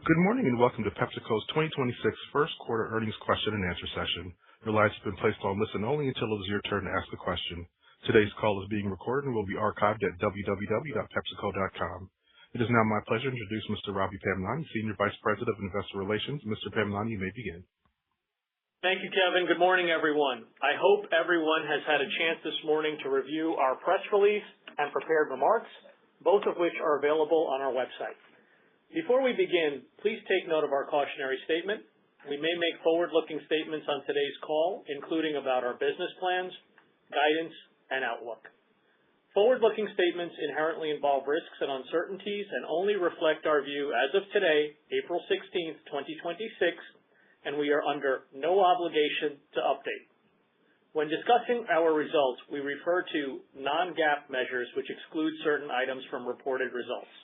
Good morning and welcome to PepsiCo's 2026 first quarter earnings question and answer session. Your lines have been placed on listen only until it is your turn to ask the question. Today's call is being recorded and will be archived at www.pepsico.com. It is now my pleasure to introduce Mr. Ravi Pamnani, Senior Vice President of Investor Relations. Mr. Pamnani, you may begin. Thank you, Kevin. Good morning, everyone. I hope everyone has had a chance this morning to review our press release and prepared remarks, both of which are available on our website. Before we begin, please take note of our cautionary statement. We may make forward-looking statements on today's call, including about our business plans, guidance, and outlook. Forward-looking statements inherently involve risks and uncertainties and only reflect our view as of today, April 16th, 2026, and we are under no obligation to update. When discussing our results, we refer to non-GAAP measures which exclude certain items from reported results.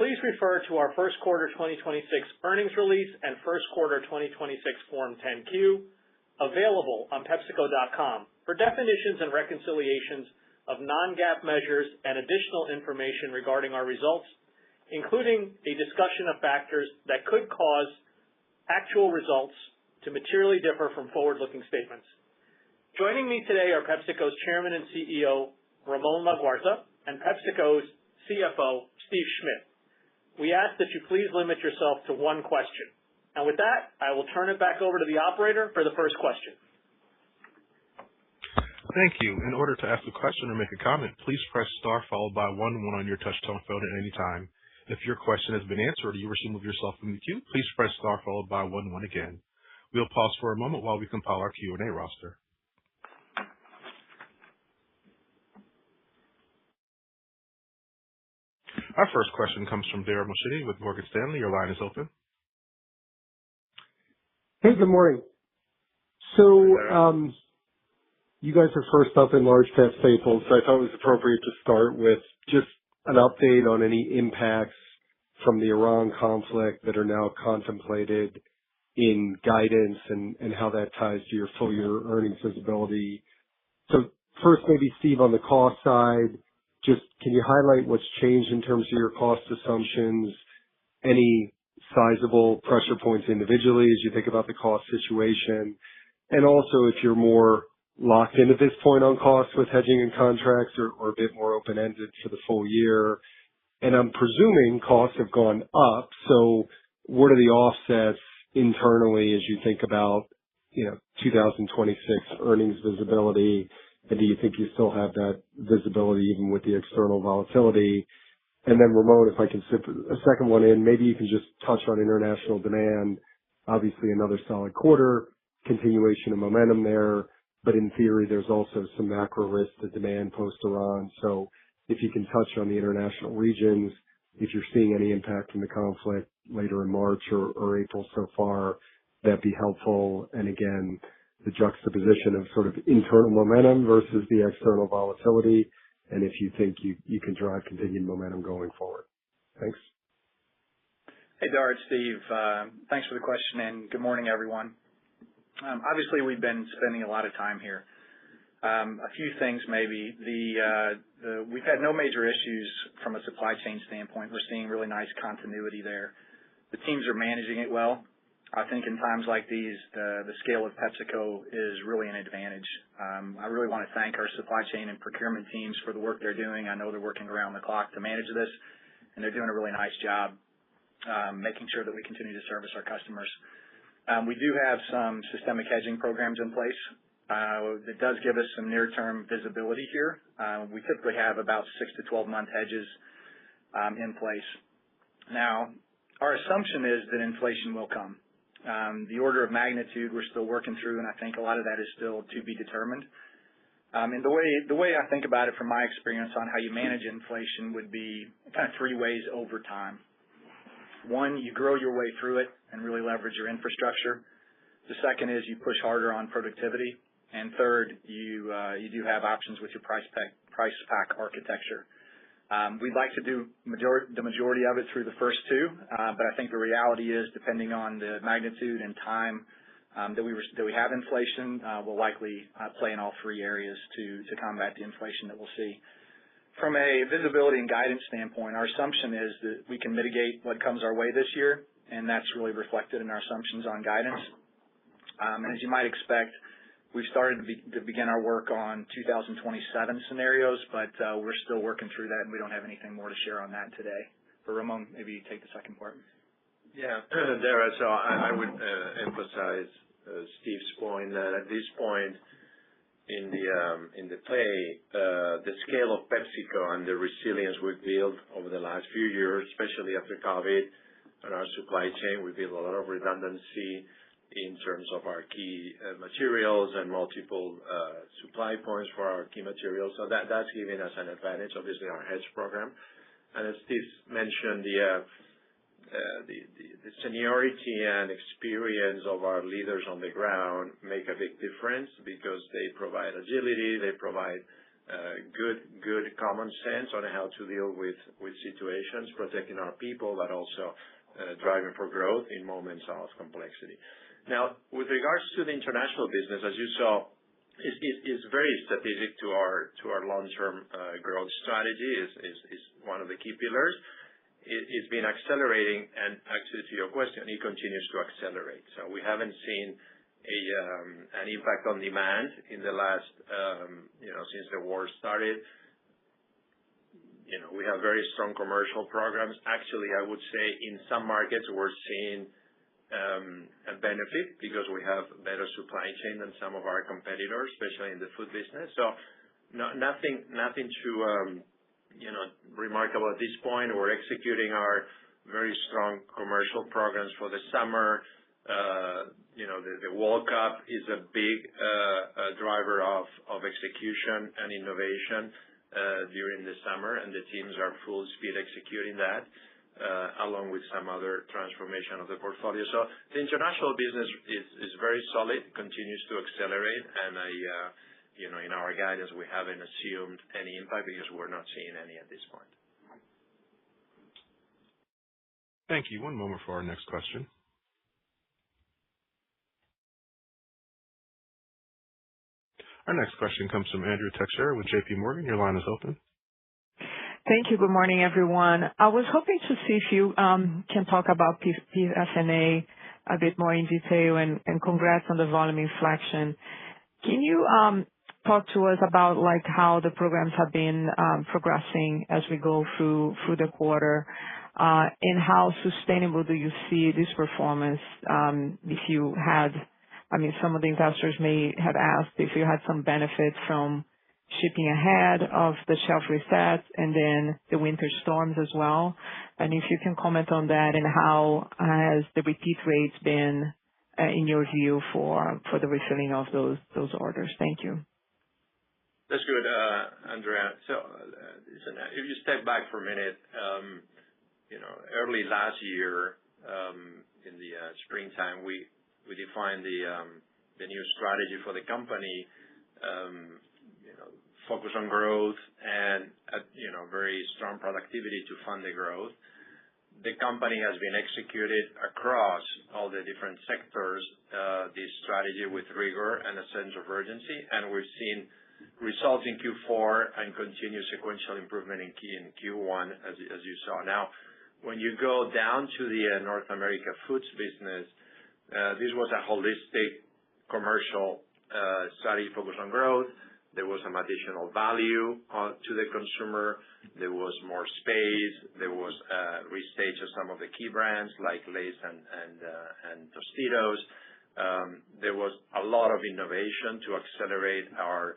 Please refer to our first quarter 2026 earnings release and first quarter 2026 Form 10-Q available on PepsiCo.com for definitions and reconciliations of non-GAAP measures and additional information regarding our results, including a discussion of factors that could cause actual results to materially differ from forward-looking statements. Joining me today are PepsiCo's Chairman and CEO, Ramon Laguarta, and PepsiCo's CFO, Steve Schmidt. We ask that you please limit yourself to one question. And with that, I will turn it back over to the operator for the first question. Thank you. In order to ask a question or make a comment, please press star followed by 11 on your touch-tone phone at any time. If your question has been answered or you wish to move yourself from the queue, please press star followed by 11 again. We'll pause for a moment while we compile our Q&A roster. Our first question comes from Dara Mohsenian with Morgan Stanley. Your line is open. Hey, good morning. So, you guys are first up in large cap staples, so I thought it was appropriate to start with just an update on any impacts from the Iran conflict that are now contemplated in guidance and how that ties to your full year earnings visibility. So first, maybe Steve, on the cost side, just can you highlight what's changed in terms of your cost assumptions, any sizable pressure points individually as you think about the cost situation, and also if you're more locked in at this point on costs with hedging and contracts or a bit more open-ended for the full year. And I'm presuming costs have gone up, so what are the offsets internally as you think about 2026 earnings visibility? And do you think you still have that visibility even with the external volatility? And then Ramon, if I can slip a second one in, maybe you can just touch on international demand. Obviously another solid quarter, continuation of momentum there, but in theory there's also some macro risk to demand post-Iran. So if you can touch on the international regions, if you're seeing any impact from the conflict later in March or April so far, that'd be helpful. And again, the juxtaposition of sort of internal momentum versus the external volatility, and if you think you can drive continued momentum going forward. Thanks. Hey, Dara, it's Steve. Thanks for the question, and good morning, everyone. Obviously, we've been spending a lot of time here. A few things maybe. We've had no major issues from a supply chain standpoint. We're seeing really nice continuity there. The teams are managing it well. I think in times like these, the scale of PepsiCo is really an advantage. I really want to thank our supply chain and procurement teams for the work they're doing. I know they're working around the clock to manage this, and they're doing a really nice job making sure that we continue to service our customers. We do have some systemic hedging programs in place. That does give us some near-term visibility here. We typically have about 6 to 12-month hedges in place. Now, our assumption is that inflation will come. The order of magnitude we're still working through, and I think a lot of that is still to be determined. And the way I think about it from my experience on how you manage inflation would be kind of three ways over time. One, you grow your way through it and really leverage your infrastructure. The second is you push harder on productivity. And third, you do have options with your price pack architecture. We'd like to do the majority of it through the first two, but I think the reality is, depending on the magnitude and time that we have inflation, we'll likely play in all three areas to combat the inflation that we'll see. From a visibility and guidance standpoint, our assumption is that we can mitigate what comes our way this year, and that's really reflected in our assumptions on guidance. As you might expect, we've started to begin our work on 2027 scenarios, but we're still working through that, and we don't have anything more to share on that today. But Ramon, maybe you take the second part. Yeah, Dara, so I would emphasize Steve's point that at this point in the play, the scale of PepsiCo and the resilience we've built over the last few years, especially after COVID, and our supply chain, we built a lot of redundancy in terms of our key materials and multiple supply points for our key materials. So that's giving us an advantage, obviously, our hedge program. And as Steve mentioned, the seniority and experience of our leaders on the ground make a big difference because they provide agility, they provide good common sense on how to deal with situations, protecting our people, but also driving for growth in moments of complexity. Now, with regards to the international business, as you saw, is very strategic to our long-term growth strategy. Is one of the key pillars. It's been accelerating, and actually, to your question, it continues to accelerate. So we haven't seen an impact on demand in the last, since the war started. We have very strong commercial programs. Actually, I would say in some markets we're seeing a benefit because we have better supply chain than some of our competitors, especially in the food business. So nothing too remarkable at this point. We're executing our very strong commercial programs for the summer. The World Cup is a big driver of execution and innovation during the summer, and the teams are full speed executing that, along with some other transformation of the portfolio. So the international business is very solid, continues to accelerate, and in our guidance, we haven't assumed any impact because we're not seeing any at this point. Thank you. One moment for our next question. Our next question comes from Andrea Teixeira with JP Morgan. Your line is open. Thank you. Good morning, everyone. I was hoping to see if you can talk about PFNA a bit more in detail, and congrats on the volume inflection. Can you talk to us about how the programs have been progressing as we go through the quarter, and how sustainable do you see this performance? If you had, some of the investors may have asked if you had some benefit from shipping ahead of the shelf resets and then the winter storms as well. And if you can comment on that, and how has the repeat rates been in your view for the refilling of those orders? Thank you. That's good, Andrea. So, listen, if you step back for a minute, early last year, in the springtime, we defined the new strategy for the company, focus on growth and very strong productivity to fund the growth. The company has been executed across all the different sectors, this strategy with rigor and a sense of urgency, and we've seen results in Q4 and continued sequential improvement in Q1, as you saw. Now, when you go down to the North America Foods business, this was a holistic commercial strategy focused on growth. There was some additional value to the consumer. There was more space. There was restage of some of the key brands like Lay's and Tostitos. There was a lot of innovation to accelerate our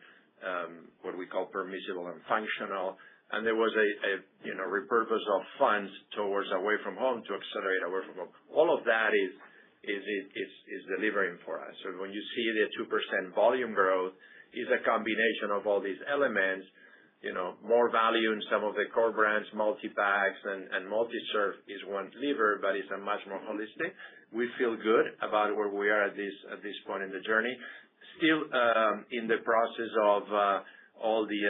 what we call permissible and functional. And there was a repurpose of funds towards away from home to accelerate away from home. All of that is delivering for us. So when you see the 2% volume growth, is a combination of all these elements, more value in some of the core brands, multi-packs and multi-serve is one lever, but it's a much more holistic. We feel good about where we are at this point in the journey. Still in the process of all the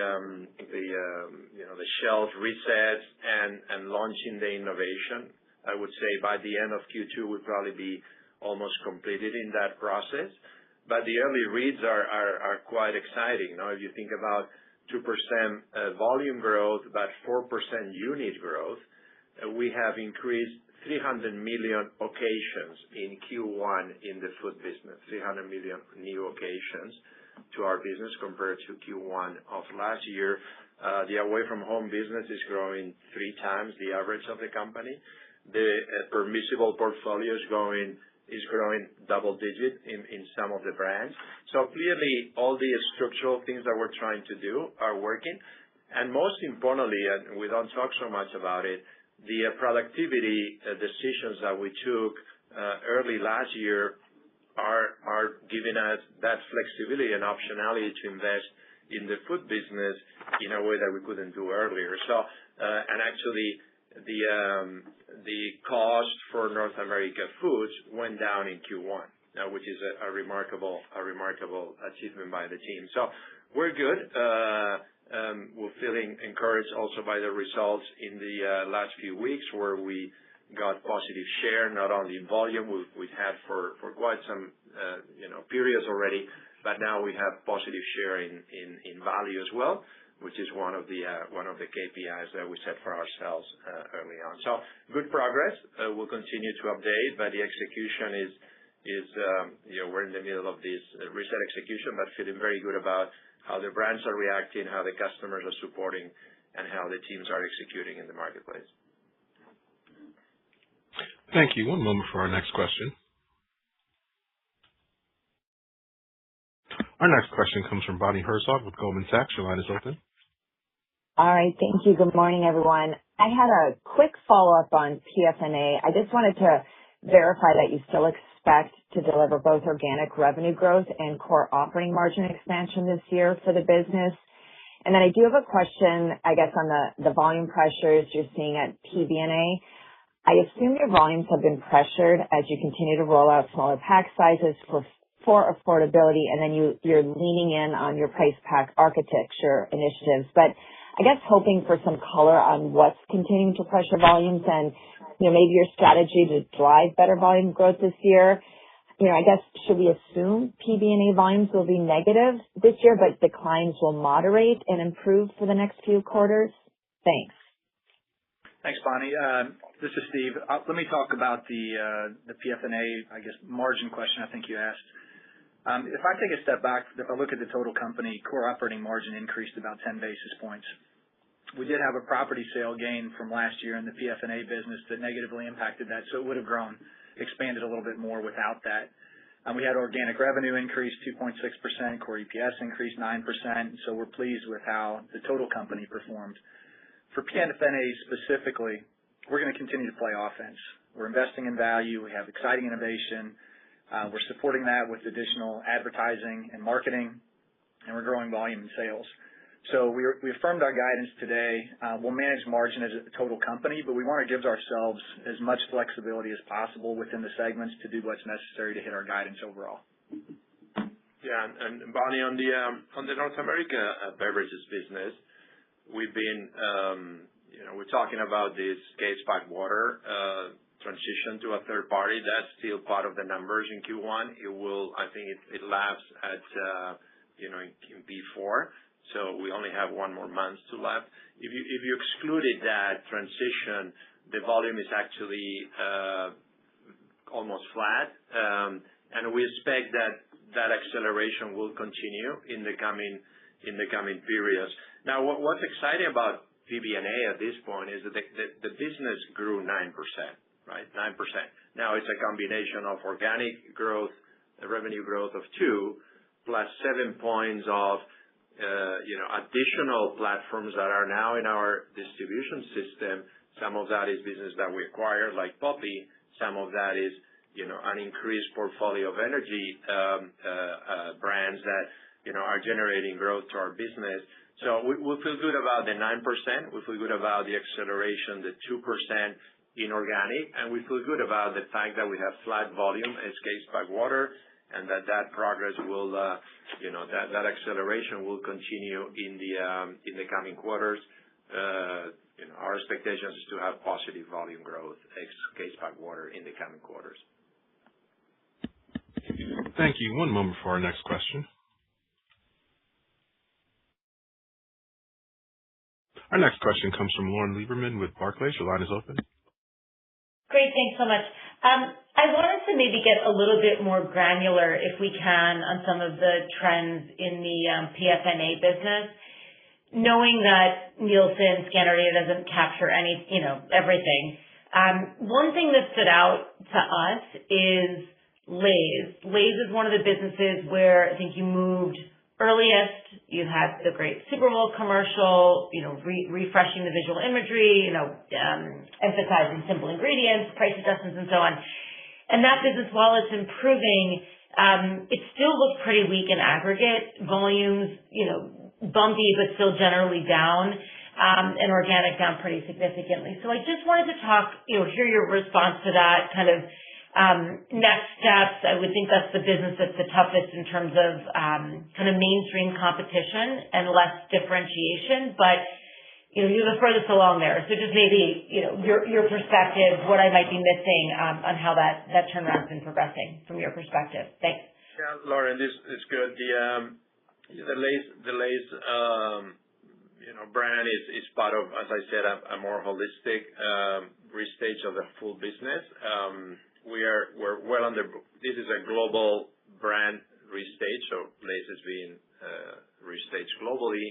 shelf resets and launching the innovation. I would say by the end of Q2, we'll probably be almost completed in that process. But the early reads are quite exciting. Now, if you think about 2% volume growth, about 4% unit growth. We have increased 300 million occasions in Q1 in the food business, 300 million new occasions to our business compared to Q1 of last year. The away-from-home business is growing 3 times the average of the company. The permissible portfolio is growing double-digit in some of the brands. So clearly, all the structural things that we're trying to do are working. And most importantly, and we don't talk so much about it, the productivity decisions that we took early last year are giving us that flexibility and optionality to invest in the food business in a way that we couldn't do earlier. So, and actually, the cost for North America Foods went down in Q1, which is a remarkable achievement by the team. So we're good. We're feeling encouraged also by the results in the last few weeks where we got positive share, not only in volume we've had for quite some periods already, but now we have positive share in value as well, which is one of the KPIs that we set for ourselves early on. So good progress. We'll continue to update, but the execution is we're in the middle of this reset execution, but feeling very good about how the brands are reacting, how the customers are supporting, and how the teams are executing in the marketplace. Thank you. One moment for our next question. Our next question comes from Bonnie Herzog with Goldman Sachs. Your line is open. All right. Thank you. Good morning, everyone. I had a quick follow-up on PFNA. I just wanted to verify that you still expect to deliver both organic revenue growth and core operating margin expansion this year for the business. And then I do have a question, I guess, on the volume pressures you're seeing at PBNA. I assume your volumes have been pressured as you continue to roll out smaller pack sizes for affordability, and then you're leaning in on your price pack architecture initiatives. But I guess hoping for some color on what's continuing to pressure volumes and maybe your strategy to drive better volume growth this year. I guess, should we assume PBNA volumes will be negative this year, but declines will moderate and improve for the next few quarters? Thanks. Thanks, Bonnie. This is Steve. Let me talk about the PFNA, I guess, margin question I think you asked. If I take a step back, if I look at the total company, core operating margin increased about 10 basis points. We did have a property sale gain from last year in the PFNA business that negatively impacted that, so it would have expanded a little bit more without that. We had organic revenue increase 2.6%, core EPS increased 9%, so we're pleased with how the total company performed. For PFNA specifically, we're going to continue to play offense. We're investing in value. We have exciting innovation. We're supporting that with additional advertising and marketing, and we're growing volume and sales. So we affirmed our guidance today. We'll manage margin as a total company, but we want to give ourselves as much flexibility as possible within the segments to do what's necessary to hit our guidance overall. Yeah, and Bonnie, on the North America beverages business, we've been we're talking about this case pack water transition to a third party. That's still part of the numbers in Q1. I think it laps at in P4. So we only have one more month to lap. If you excluded that transition, the volume is actually almost flat, and we expect that acceleration will continue in the coming periods. Now, what's exciting about PBNA at this point is that the business grew 9%, right? 9%. Now it's a combination of organic growth, revenue growth of 2, plus 7 points of additional platforms that are now in our distribution system. Some of that is business that we acquired, like Poppi. Some of that is, an increased portfolio of energy brands that, are generating growth to our business. So we feel good about the 9%. We feel good about the acceleration, the 2% in organic, and we feel good about the fact that we have flat volume as case pack water, and that progress will, that acceleration will continue in the coming quarters. Our expectation is to have positive volume growth ex case pack water in the coming quarters. Thank you. One moment for our next question. Our next question comes from Lauren Lieberman with Barclays. Your line is open. Great. Thanks so much. I wanted to maybe get a little bit more granular, if we can, on some of the trends in the PFNA business. Knowing that Nielsen scanner data doesn't capture everything. One thing that stood out to us is Lay's. Lay's is one of the businesses where I think you moved earliest. You had the great Super Bowl commercial, refreshing the visual imagery, emphasizing simple ingredients, price adjustments, and so on. And that business, while it's improving, it still looks pretty weak in aggregate. Volumes, bumpy, but still generally down, and organic down pretty significantly. So I just wanted to hear your response to that kind of next steps. I would think that's the business that's the toughest in terms of kind of mainstream competition and less differentiation, but you're the furthest along there. So just maybe your perspective, what I might be missing on how that turnaround's been progressing from your perspective. Thanks. Yeah, Lauren, this is good. The Lay's brand is part of, as I said, a more holistic restage of the full business. We're well under. This is a global brand restage, so Lay's is being restaged globally.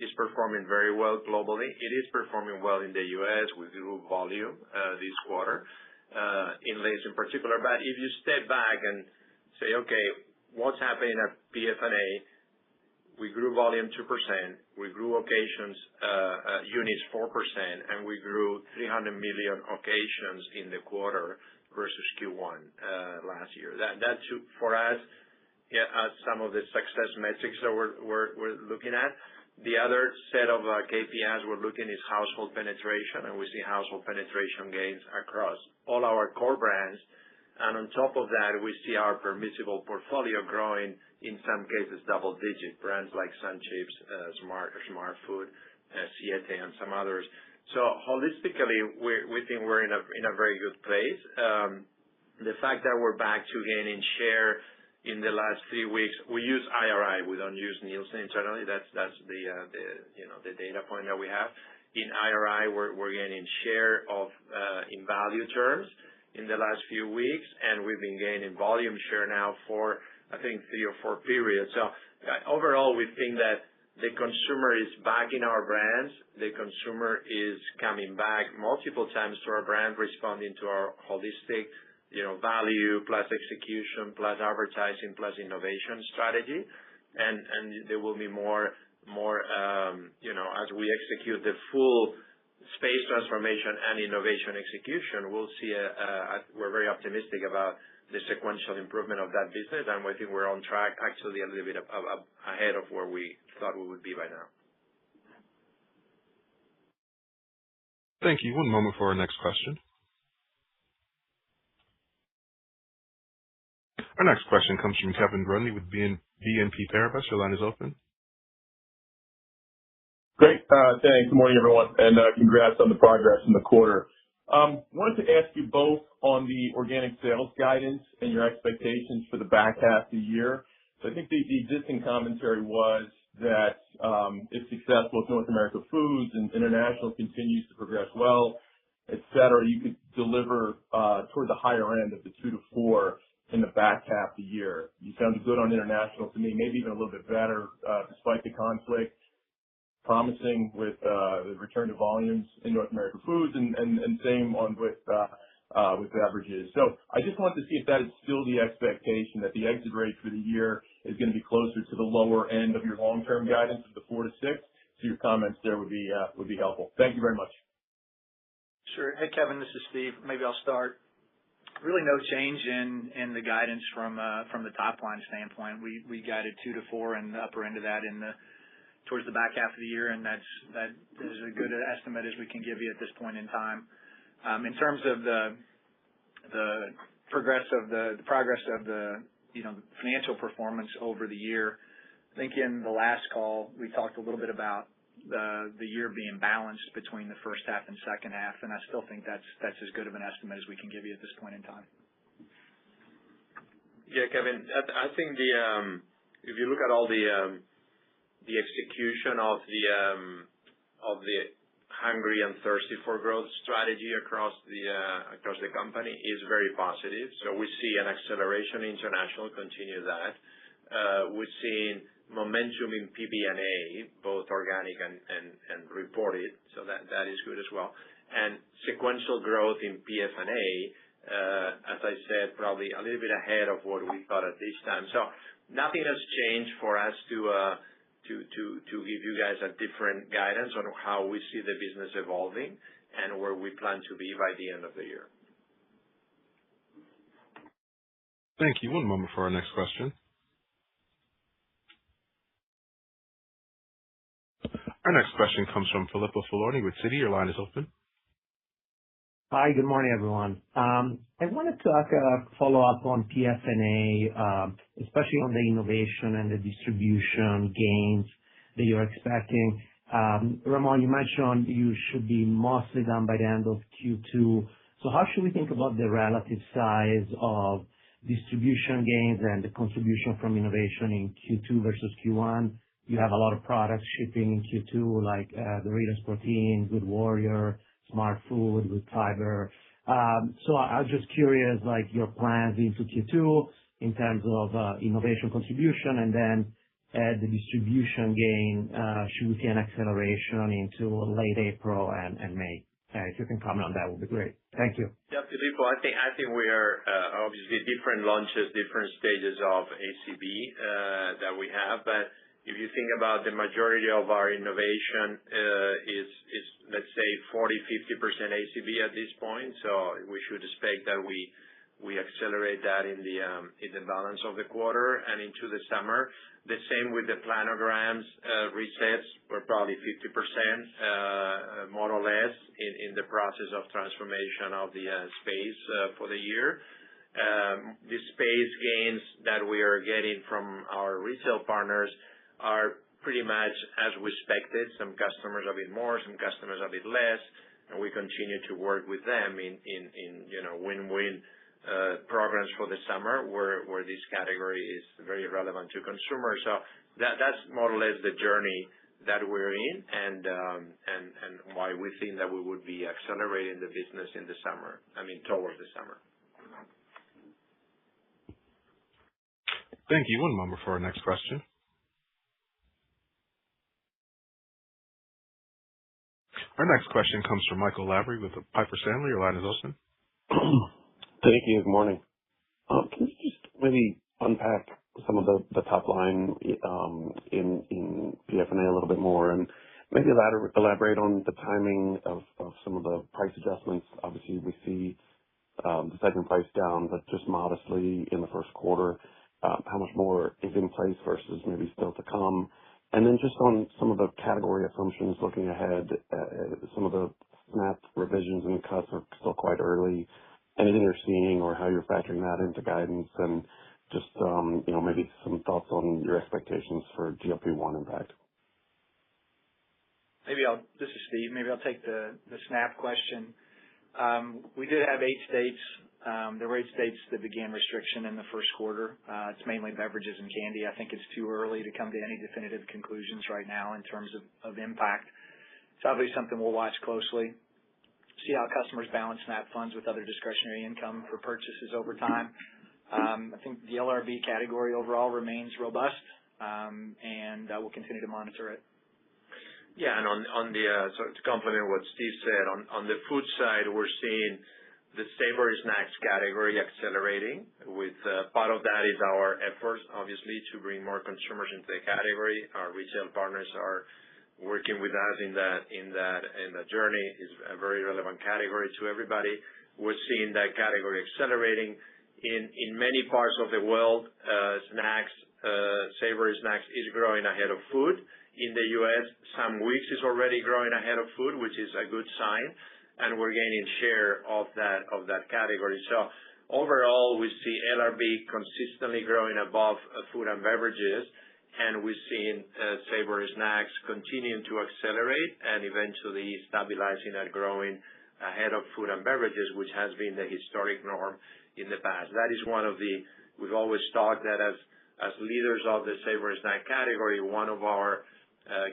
It's performing very well globally. It is performing well in the U.S. We grew volume this quarter in Lay's in particular. But if you step back and say, okay, what's happening at PFNA? We grew volume 2%. We grew occasions units 4%, and we grew 300 million occasions in the quarter versus Q1 last year. That for us, some of the success metrics that we're looking at. The other set of KPIs we're looking is household penetration, and we see household penetration gains across all our core brands. And on top of that, we see our permissible portfolio growing, in some cases, double-digit brands like SunChips, Smart Food, Siete, and some others. So holistically, we think we're in a very good place. The fact that we're back to gaining share in the last 3 weeks, we use IRI. We don't use Nielsen internally. That's the data point that we have. In IRI, we're gaining share in value terms in the last few weeks, and we've been gaining volume share now for, I think, 3 or 4 periods. So overall, we think that the consumer is back in our brands. The consumer is coming back multiple times to our brand, responding to our holistic, value plus execution plus advertising plus innovation strategy. And there will be more, as we execute the full space transformation and innovation execution, we'll see we're very optimistic about the sequential improvement of that business, and we think we're on track, actually a little bit ahead of where we thought we would be by now. Thank you. One moment for our next question. Our next question comes from Kevin Grundy with BNP Paribas. Your line is open. Great. Thanks. Good morning, everyone, and congrats on the progress in the quarter. Wanted to ask you both on the organic sales guidance and your expectations for the back half of the year. So I think the existing commentary was that if successful with North America Foods and International continues to progress well, et cetera, you could deliver toward the higher end of the 2-4 in the back half of the year. You sounded good on International to me, maybe even a little bit better despite the conflict. Promising with the return to volumes in North America Foods and same on with beverages. So I just wanted to see if that is still the expectation, that the exit rate for the year is going to be closer to the lower end of your long-term guidance of the 4-6. So your comments there would be helpful. Thank you very much. Sure. Hey, Kevin, this is Steve. Maybe I'll start. Really no change in the guidance from the top line standpoint. We guided 2-4 and the upper end of that towards the back half of the year, and that is as good an estimate as we can give you at this point in time. In terms of the progress of the financial performance over the year, I think in the last call we talked a little bit about the year being balanced between the first half and second half, and I still think that's as good of an estimate as we can give you at this point in time. Yeah, Kevin, I think if you look at all the execution of the hungry and thirsty for growth strategy across the company is very positive. We see an acceleration in international, continue that. We're seeing momentum in PBNA, both organic and reported, so that is good as well. Sequential growth in PFNA, as I said, probably a little bit ahead of what we thought at this time. Nothing has changed for us to give you guys a different guidance on how we see the business evolving and where we plan to be by the end of the year. Thank you. One moment for our next question. Our next question comes from Filippo Falorni with Citi. Your line is open. Hi, good morning, everyone. I wanted to ask a follow-up on PFNA, especially on the innovation and the distribution gains that you're expecting. Ramon, you mentioned you should be mostly done by the end of Q2. How should we think about the relative size of distribution gains and the contribution from innovation in Q2 versus Q1? You have a lot of products shipping in Q2, like Doritos Protein, Good Warrior, Smart Food with fiber. I was just curious, like your plans into Q2 in terms of innovation contribution, and then the distribution gain, should we see an acceleration into late April and May? If you can comment on that, would be great. Thank you. Yeah, Filippo, I think we are obviously different launches, different stages of ACB that we have. If you think about the majority of our innovation is let's say 40%-50% ACB at this point. We should expect that we accelerate that in the balance of the quarter and into the summer. The same with the planograms resets. We're probably 50% more or less in the process of transformation of the space for the year. The space gains that we are getting from our retail partners are pretty much as we expected. Some customers a bit more, some customers a bit less, and we continue to work with them in win-win programs for the summer where this category is very relevant to consumers. That's more or less the journey that we're in and why we think that we would be accelerating the business in the summer, towards the summer. Thank you. One moment for our next question. Our next question comes from Michael Lavery with Piper Sandler. Your line is open. Thank you. Good morning. Can you just maybe unpack some of the top line in PFNA a little bit more and maybe elaborate on the timing of some of the price adjustments? Obviously, we see the second price down, but just modestly in the first quarter. How much more is in place versus maybe still to come? Just on some of the category assumptions looking ahead, some of the SNAP revisions and cuts are still quite early. Anything you're seeing or how you're factoring that into guidance and just maybe some thoughts on your expectations for GLP-1 impact. This is Steve. Maybe I'll take the SNAP question. We did have 8 states. There were 8 states that began restriction in the first quarter. It's mainly beverages and candy. I think it's too early to come to any definitive conclusions right now in terms of impact. It's obviously something we'll watch closely, see how customers balance SNAP funds with other discretionary income for purchases over time. I think the LRB category overall remains robust, and we'll continue to monitor it. Yeah, and to complement what Steve said, on the food side, we're seeing the savory snacks category accelerating with part of that is our efforts, obviously, to bring more consumers into the category. Our retail partners are working with us in that journey. Is a very relevant category to everybody. We're seeing that category accelerating in many parts of the world. Savory snacks is growing ahead of food. In the U.S., some weeks is already growing ahead of food, which is a good sign, and we're gaining share of that category. Overall, we see LRB consistently growing above food and beverages, and we're seeing savory snacks continuing to accelerate and eventually stabilizing and growing ahead of food and beverages, which has been the historic norm in the past. That is we've always thought that as leaders of the savory snack category, one of our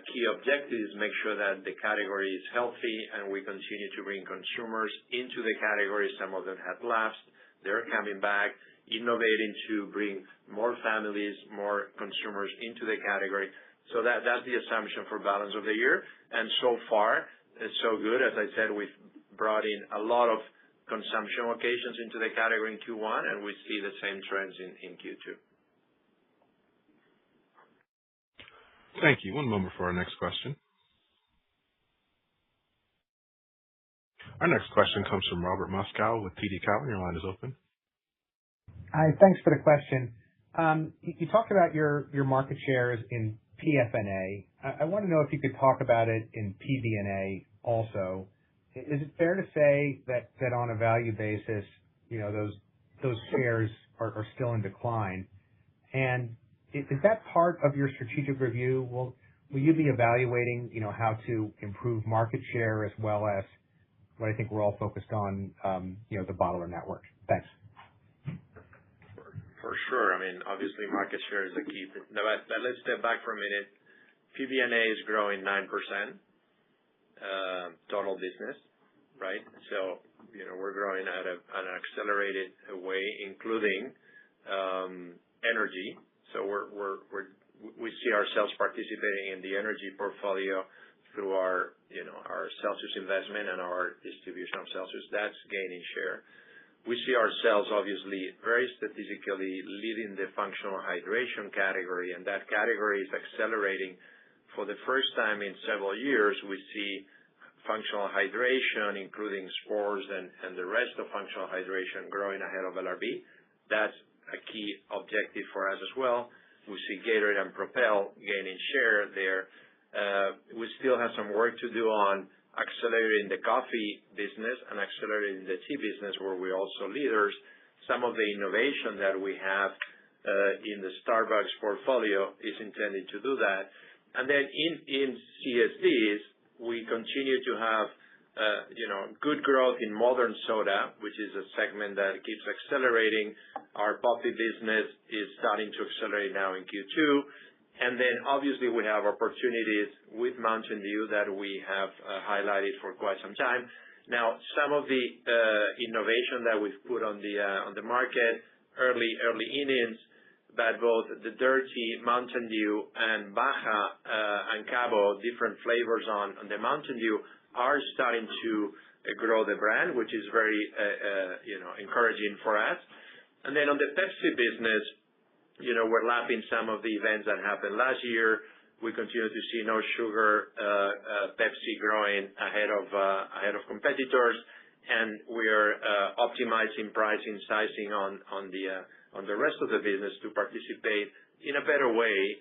key objective is make sure that the category is healthy and we continue to bring consumers into the category. Some of them have lapsed. They're coming back, innovating to bring more families, more consumers into the category. So that's the assumption for balance of the year. And so far, it's so good. As I said, we've brought in a lot of consumption occasions into the category in Q1, and we see the same trends in Q2. Thank you. One moment for our next question. Our next question comes from Robert Moskow with TD Cowen. Your line is open. Hi, thanks for the question. You talked about your market shares in PFNA. I want to know if you could talk about it in PBNA also. Is it fair to say that on a value basis, those shares are still in decline? And is that part of your strategic review? Will you be evaluating, how to improve market share as well as what I think we're all focused on, the bottler network? Thanks. For sure. I mean, obviously, market share is the key. Now, let's step back for a minute. PBNA is growing 9%, total business, right? So, we're growing at an accelerated way, including energy. So we see ourselves participating in the energy portfolio through our Celsius investment and our distribution of Celsius. That's gaining share. We see ourselves, obviously, very strategically leading the functional hydration category, and that category is accelerating. For the first time in several years, we see functional hydration, including sports and the rest of functional hydration, growing ahead of LRB. That's a key objective for us as well. We see Gatorade and Propel gaining share there. We still have some work to do on accelerating the coffee business and accelerating the tea business, where we're also leaders. Some of the innovation that we have in the Starbucks portfolio is intended to do that. And then in CSDs, we continue to have good growth in modern soda, which is a segment that keeps accelerating. Our coffee business is starting to accelerate now in Q2. And then obviously we have opportunities with Mountain Dew that we have highlighted for quite some time. Now, some of the innovation that we've put on the market, early innings, but both the Dirty, Mountain Dew, and Baja and Cabo, different flavors on the Mountain Dew, are starting to grow the brand, which is very encouraging for us. And then on the Pepsi business, we're lapping some of the events that happened last year. We continue to see no sugar Pepsi growing ahead of competitors, and we are optimizing pricing, sizing on the rest of the business to participate in a better way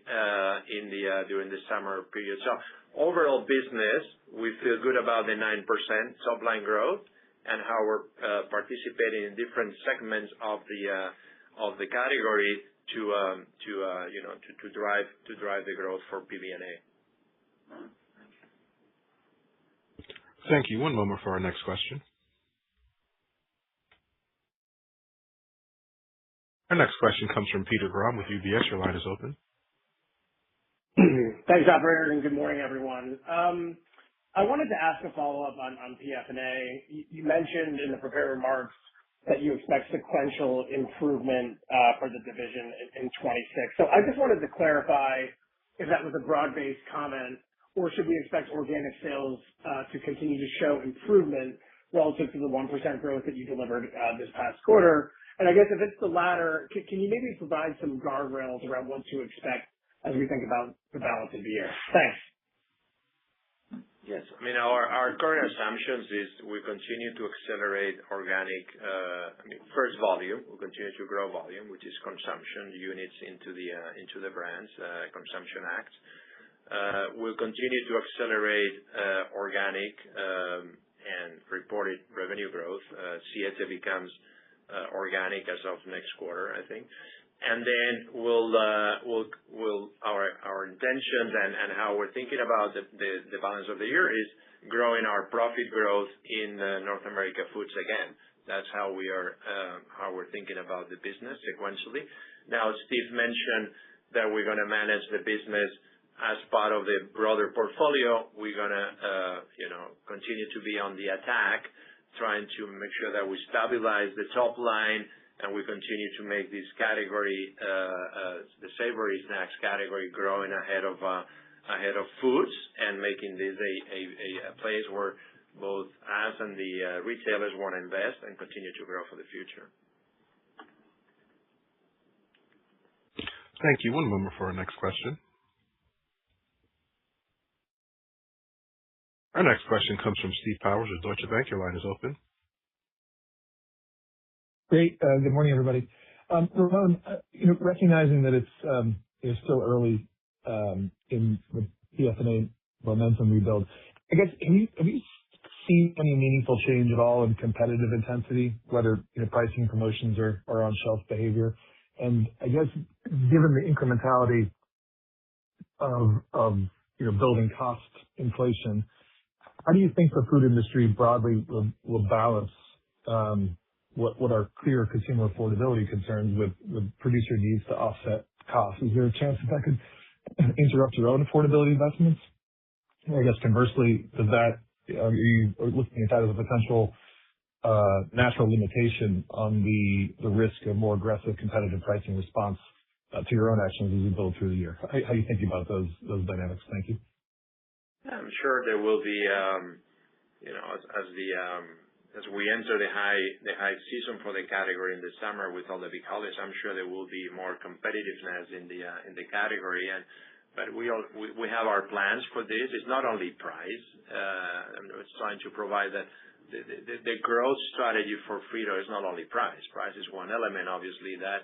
during the summer period. So overall business, we feel good about the 9% top line growth and how we're participating in different segments of the category to drive the growth for PBNA. Thank you. One moment for our next question. Our next question comes from Peter Grom with UBS. Your line is open. Thanks, operator, and good morning, everyone. I wanted to ask a follow-up on PFNA. You mentioned in the prepared remarks that you expect sequential improvement for the division in 26. So I just wanted to clarify if that was a broad-based comment, or should we expect organic sales to continue to show improvement relative to the 1% growth that you delivered this past quarter? And I guess if it's the latter, can you maybe provide some guardrails around what to expect as we think about the balance of the year? Thanks. Yes. I mean, our current assumptions is we continue to accelerate organic, first volume. We'll continue to grow volume, which is consumption units into the brands, Consumption Act. We'll continue to accelerate organic and reported revenue growth. Siete becomes organic as of next quarter, I think. And then our intentions and how we're thinking about the balance of the year is growing our profit growth in North America Foods again. That's how we're thinking about the business sequentially. Now, Steve mentioned that we're going to manage the business as part of the broader portfolio, we're gonna continue to be on the attack, trying to make sure that we stabilize the top line and we continue to make this category, the savory snacks category, growing ahead of foods, and making this a place where both us and the retailers want to invest and continue to grow for the future. Thank you. One moment for our next question. Our next question comes from Steve Powers with Deutsche Bank. Your line is open. Great. Good morning, everybody. Ramon, recognizing that it's still early in the PFNA momentum rebuild, I guess, have you seen any meaningful change at all in competitive intensity, whether pricing, promotions, or on-shelf behavior? And I guess, given the incrementality of building cost inflation, how do you think the food industry broadly will balance what are clear consumer affordability concerns with producer needs to offset costs? Is there a chance that could interrupt your own affordability investments? Or I guess conversely, are you looking at that as a potential natural limitation on the risk of more aggressive competitive pricing response to your own actions as you build through the year? How are you thinking about those dynamics? Thank you. I'm sure there will be, as we enter the high season for the category in the summer with all the big holidays, I'm sure there will be more competitiveness in the category. But we have our plans for this. It's not only price. It's trying to provide that the growth strategy for Frito is not only price. Price is one element, obviously, that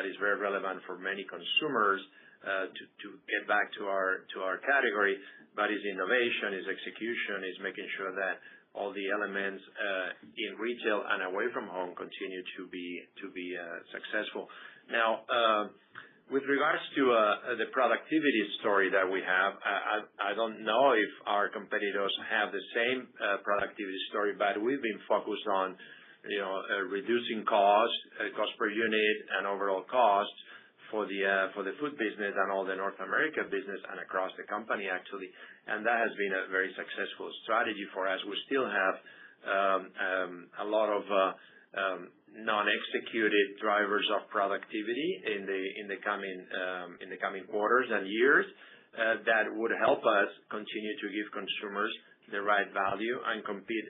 is very relevant for many consumers to get back to our category. But it's innovation, it's execution, it's making sure that all the elements in retail and away from home continue to be successful. Now, with regards to the productivity story that we have, I don't know if our competitors have the same productivity story, but we've been focused on reducing cost per unit and overall costs for the food business and all the North America business and across the company, actually. And that has been a very successful strategy for us. We still have a lot of non-executed drivers of productivity in the coming quarters and years that would help us continue to give consumers the right value and compete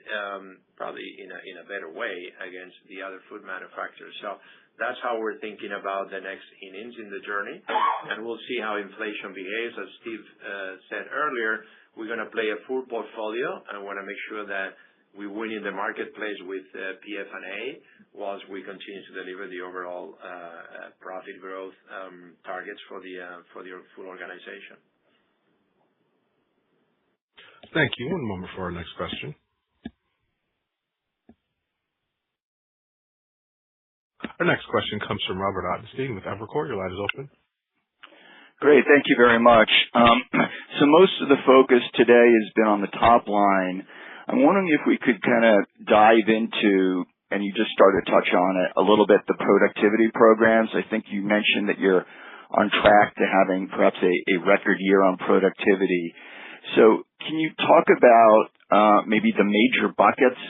probably in a better way against the other food manufacturers. So that's how we're thinking about the next innings in the journey, and we'll see how inflation behaves. As Steve said earlier, we're going to play a full portfolio and want to make sure that we win in the marketplace with PFNA whilst we continue to deliver the overall profit growth targets for the full organization. Thank you. One moment for our next question. Our next question comes from Robert Ottenstein with Evercore. Your line is open. Great. Thank you very much. So most of the focus today has been on the top line. I'm wondering if we could kind of dive into, and you just started to touch on it a little bit, the productivity programs. I think you mentioned that you're on track to having perhaps a record year on productivity. So can you talk about maybe the major buckets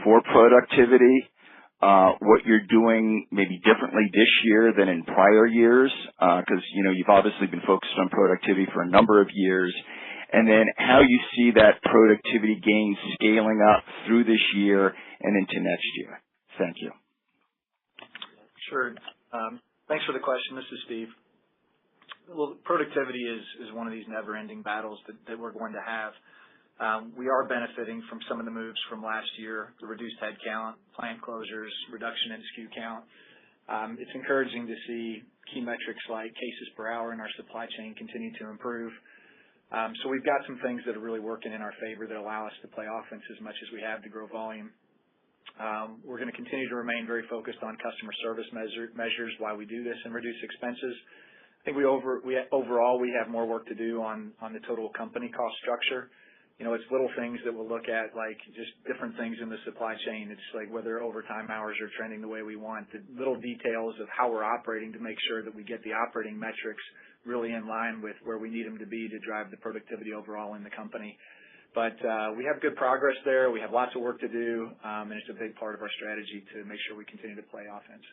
for productivity? What you're doing maybe differently this year than in prior years, because you've obviously been focused on productivity for a number of years, and then how you see that productivity gain scaling up through this year and into next year. Thank you. Sure. Thanks for the question. This is Steve. Well, productivity is one of these never-ending battles that we're going to have. We are benefiting from some of the moves from last year, the reduced headcount, plant closures, reduction in SKU count. It's encouraging to see key metrics like cases per hour in our supply chain continue to improve. So we've got some things that are really working in our favor that allow us to play offense as much as we have to grow volume. We're going to continue to remain very focused on customer service measures while we do this and reduce expenses. I think overall we have more work to do on the total company cost structure. It's little things that we'll look at, like just different things in the supply chain. It's like whether overtime hours are trending the way we want, the little details of how we're operating to make sure that we get the operating metrics really in line with where we need them to be to drive the productivity overall in the company. But we have good progress there. We have lots of work to do, and it's a big part of our strategy to make sure we continue to play offense.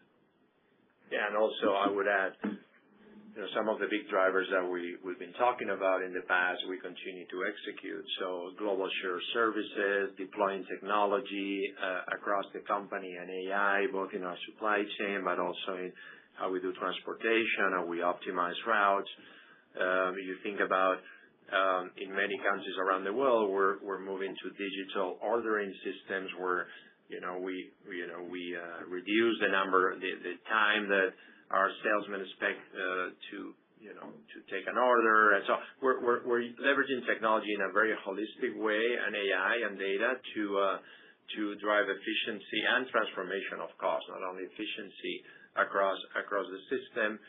Yeah, and also I would add, some of the big drivers that we've been talking about in the past, we continue to execute. So global shared services, deploying technology across the company and AI, both in our supply chain, but also in how we do transportation, how we optimize routes. You think about in many countries around the world, we're moving to digital ordering systems where we reduce the time that our salesmen expect to take an order. And so we're leveraging technology in a very holistic way, and AI and data to drive efficiency and transformation of cost, not only efficiency across the system,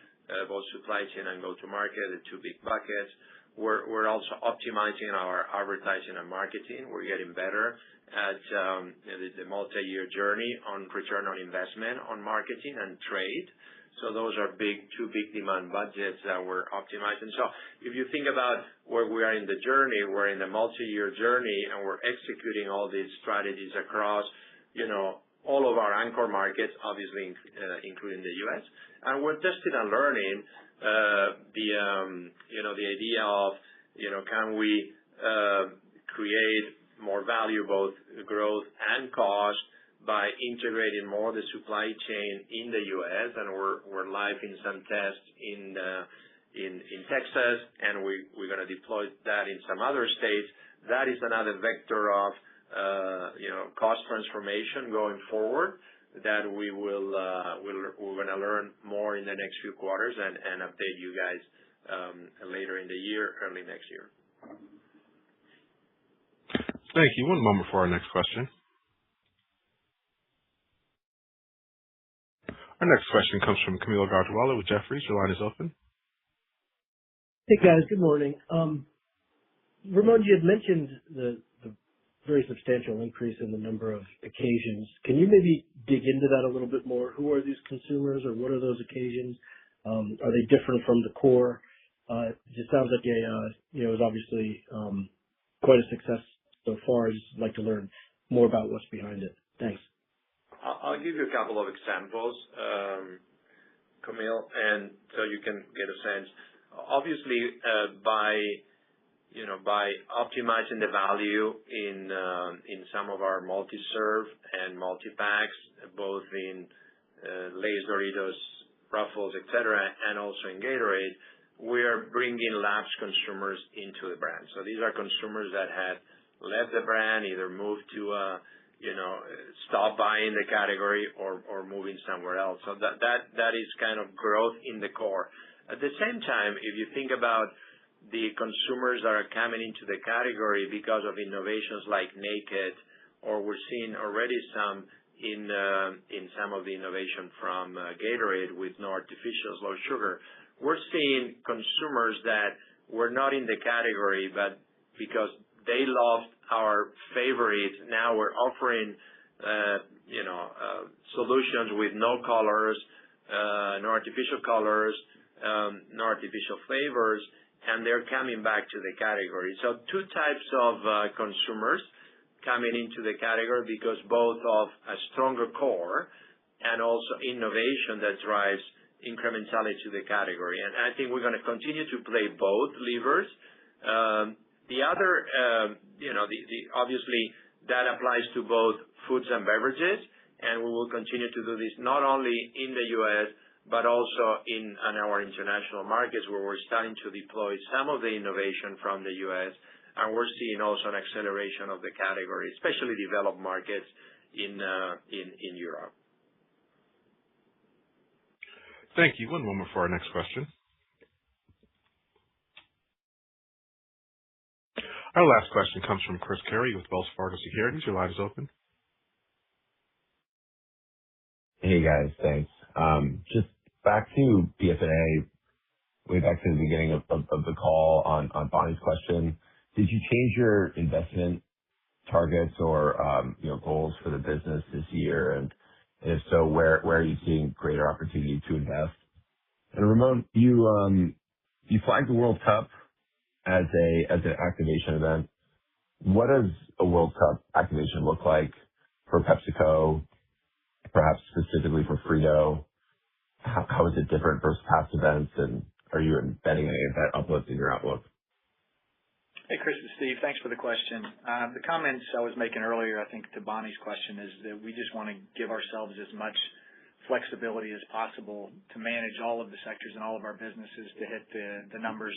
both supply chain and go-to-market, the two big buckets. We're also optimizing our advertising and marketing. We're getting better at the multi-year journey on return on investment on marketing and trade. So those are two big demand budgets that we're optimizing. So if you think about where we are in the journey, we're in a multi-year journey, and we're executing all these strategies across, all of our anchor markets, obviously, including the U.S. And we're testing and learning the idea of, can we create more value, both growth and cost, by integrating more the supply chain in the U.S. And we're live in some tests in Texas, and we're going to deploy that in some other states. That is another vector of cost transformation going forward that we're going to learn more in the next few quarters and update you guys later in the year, early next year. Thank you. One moment for our next question. Our next question comes from Kaumil Gajrawala with Jefferies. Your line is open. Hey, guys. Good morning. Ramon, you had mentioned the very substantial increase in the number of occasions. Can you maybe dig into that a little bit more? Who are these consumers, or what are those occasions? Are they different from the core? It just sounds like it was obviously quite a success so far. I'd just like to learn more about what's behind it. Thanks. I'll give you a couple of examples, Kaumil, and so you can get a sense. Obviously, by optimizing the value in some of our multi-serve and multi-packs, both in Lay's, Doritos, Ruffles, etc., and also in Gatorade, we are bringing lapsed consumers into the brand. So these are consumers that had left the brand, either moved to stop buying the category or moving somewhere else. So that is kind of growth in the core. At the same time, if you think about the consumers that are coming into the category because of innovations like Naked, or we're seeing already some in some of the innovation from Gatorade with no artificials, low sugar, we're seeing consumers that were not in the category, but because they loved our favorite, now we're offering solutions with no colors, no artificial colors, no artificial flavors, and they're coming back to the category. So two types of consumers coming into the category because both of a stronger core and also innovation that drives incrementality to the category. And I think we're going to continue to play both levers. The other, obviously, that applies to both foods and beverages, and we will continue to do this not only in the U.S., but also in our international markets where we're starting to deploy some of the innovation from the U.S., and we're seeing also an acceleration of the category, especially developed markets in Europe. Thank you. One moment for our next question. Our last question comes from Chris Carey with Wells Fargo Securities. Your line is open. Hey, guys. Thanks. Just back to PFNA, way back to the beginning of the call on Bonnie's question. Did you change your investment targets or goals for the business this year? And if so, where are you seeing greater opportunity to invest? And Ramon, you You flagged the World Cup as an activation event. What does a World Cup activation look like for PepsiCo, perhaps specifically for Frito? How is it different versus past events, and are you embedding any of that uplift in your outlook? Hey, Chris, it's Steve. Thanks for the question. The comments I was making earlier, I think, to Bonnie's question, is that we just want to give ourselves as much flexibility as possible to manage all of the sectors and all of our businesses to hit the numbers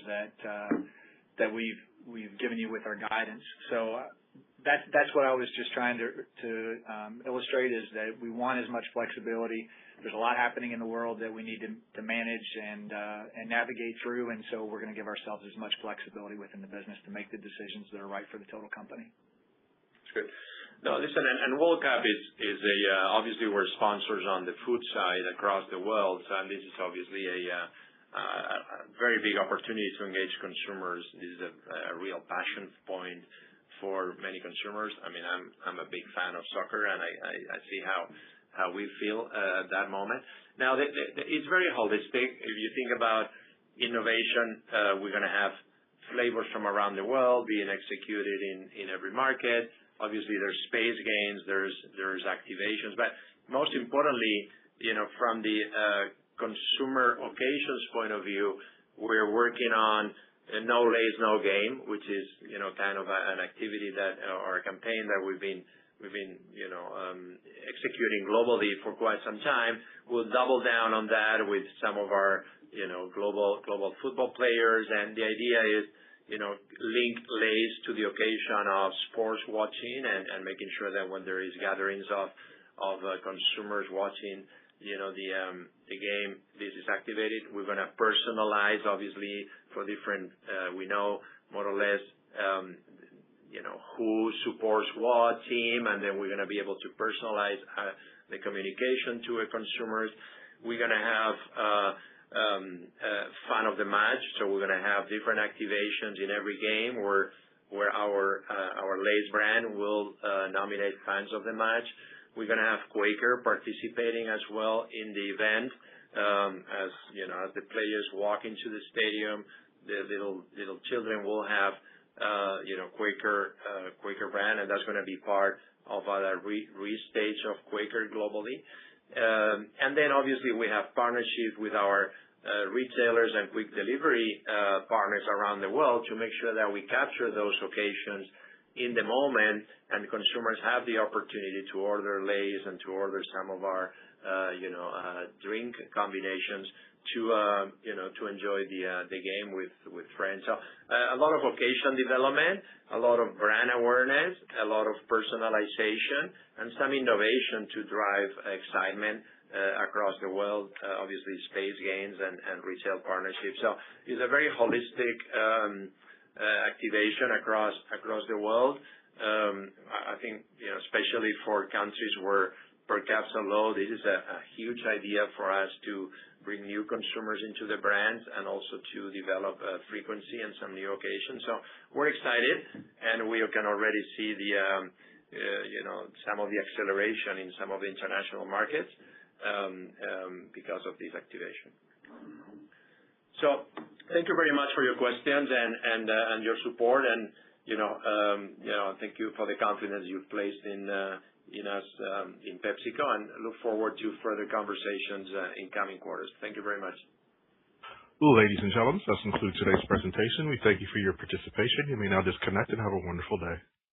that we've given you with our guidance. So that's what I was just trying to illustrate, is that we want as much flexibility. There's a lot happening in the world that we need to manage and navigate through, and so we're going to give ourselves as much flexibility within the business to make the decisions that are right for the total company. That's good. No, listen, and World Cup is obviously we're sponsors on the food side across the world, and this is obviously a very big opportunity to engage consumers. This is a real passion point for many consumers. I mean, I'm a big fan of soccer, and I see how we feel at that moment. Now, it's very holistic. If you think about innovation, we're going to have flavors from around the world being executed in every market. Obviously, there's space gains, there's activations, but most importantly, from the consumer occasions point of view, we're working on No Lays, No Game, which is kind of an activity or a campaign that we've been executing globally for quite some time. We'll double down on that with some of our global football players, and the idea is link Lays to the occasion of sports watching and making sure that when there is gatherings of consumers watching the game, this is activated. We're going to personalize, obviously, for different we know more or less who supports what team, and then we're going to be able to personalize the communication to our consumers. We're going to have fan of the match, so we're going to have different activations in every game where our Lay's brand will nominate fans of the match. We're going to have Quaker participating as well in the event. As the players walk into the stadium, the little children will have Quaker brand, and that's going to be part of a restage of Quaker globally. And then obviously we have partnerships with our retailers and quick delivery partners around the world to make sure that we capture those occasions in the moment, and consumers have the opportunity to order Lay's and to order some of our drink combinations to enjoy the game with friends. So a lot of occasion development, a lot of brand awareness, a lot of personalization, and some innovation to drive excitement across the world, obviously space gains and retail partnerships. So it's a very holistic activation across the world. I think, especially for countries where per capita low, this is a huge idea for us to bring new consumers into the brands and also to develop frequency and some new occasions. So we're excited, and we can already see some of the acceleration in some of the international markets because of this activation. So thank you very much for your questions and your support, and thank you for the confidence you've placed in us in PepsiCo, and look forward to further conversations in coming quarters. Thank you very much. Ladies and gentlemen, that concludes today's presentation. We thank you for your participation. You may now disconnect and have a wonderful day.